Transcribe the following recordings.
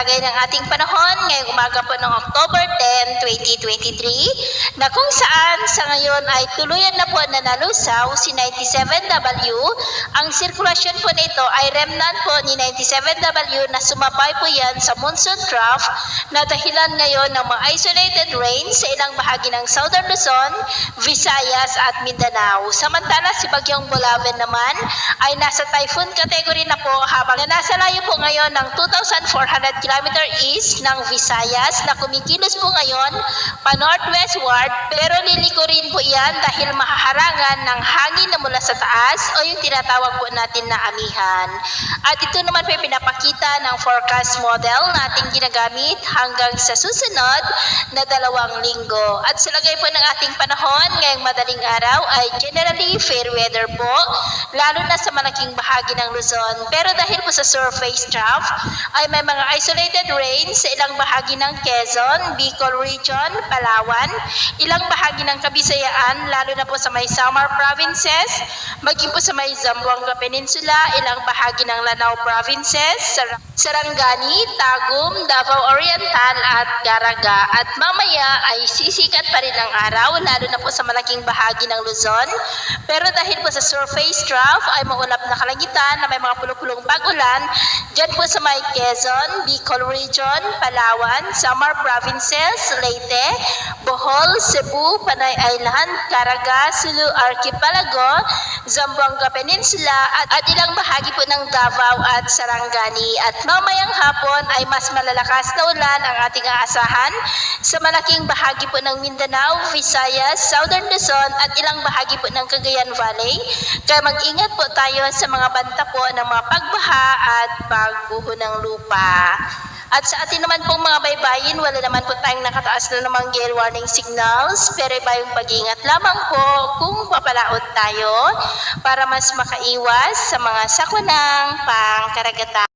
lagay ng ating panahon ngayong umaga po ng October 10, 2023 na kung saan sa ngayon ay tuluyan na po nanalusaw si 97W. Ang sirkulasyon po nito ay remnant po ni 97W na sumabay po yan sa monsoon trough na dahilan ngayon ng mga isolated rains sa ilang bahagi ng Southern Luzon, Visayas at Mindanao. Samantala si Bagyong Bulawen naman ay nasa typhoon category na po habang nasa layo po ngayon ng 2,400 km east ng Visayas na kumikilos po ngayon pa northwestward pero liliko rin po yan dahil mahaharangan ng hangin na mula sa taas o yung tinatawag po natin na amihan. At ito naman po pinapakita ng forecast model na ating ginagamit hanggang sa susunod na 2 linggo. At sa lagay po ng ating panahon ngayong madaling araw ay generally fair weather po lalo na sa malaking bahagi ng Luzon. Pero dahil po sa surface trough ay may mga isolated rains sa ilang bahagi ng Quezon, Bicol Region, Palawan, ilang bahagi ng Kabisayaan, lalo na po sa may Samar Provinces, maging po sa may Zamboanga Peninsula, ilang bahagi ng Lanao Provinces, Sarangani, Tagum, Davao Oriental at Caraga. At mamaya ay sisikat pa rin ang araw, lalo na po sa malaking bahagi ng Luzon. Pero dahil po sa surface trough ay maulap na kalangitan na may mga pulong-pulong pag-ulan, dyan po sa may Quezon, Bicol Region, Palawan, Samar Provinces, Leyte, Bohol, Cebu, Panay Island, Caraga, Sulu Archipelago, Zamboanga Peninsula at ilang bahagi po ng Davao at Sarangani. At mamayang hapon ay mas malalakas na ulan ang ating aasahan sa malaking bahagi po ng Mindanao, Visayas, Southern Luzon at ilang bahagi po ng Cagayan Valley. Kaya mag-ingat po tayo sa mga banta po ng mga pagbaha at pagbuho ng lupa. At sa atin naman pong mga baybayin, wala naman po tayong nakataas na namang gale warning signals, pero iba yung pag-ingat lamang po kung papalaot tayo para mas makaiwas sa mga sakunang pangkaragatan.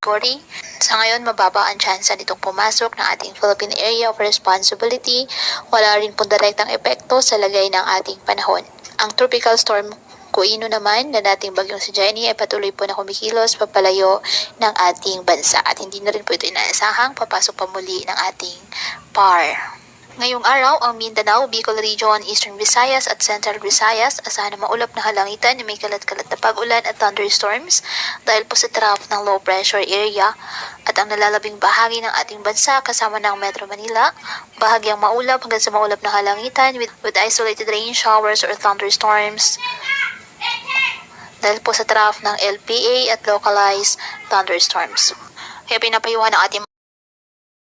Sa ngayon, mababa ang tsansa nitong pumasok ng ating Philippine Area of Responsibility. Wala rin pong direktang epekto sa lagay ng ating panahon. Ang tropical storm Kuino naman na dating bagyong si Jenny ay patuloy po na kumikilos papalayo ng ating bansa at hindi na rin po ito inaasahang papasok pa muli ng ating PAR. Ngayong araw, ang Mindanao, Bicol Region, Eastern Visayas at Central Visayas asahan na maulap na halangitan na may kalat-kalat na pag-ulan at thunderstorms dahil po sa trough ng low pressure area at ang nalalabing bahagi ng ating bansa kasama ng Metro Manila, bahagyang maulap hanggang sa maulap na halangitan with isolated rain showers or thunderstorms dahil po sa trough ng LPA at localized thunderstorms. Kaya pinapayuhan ng ating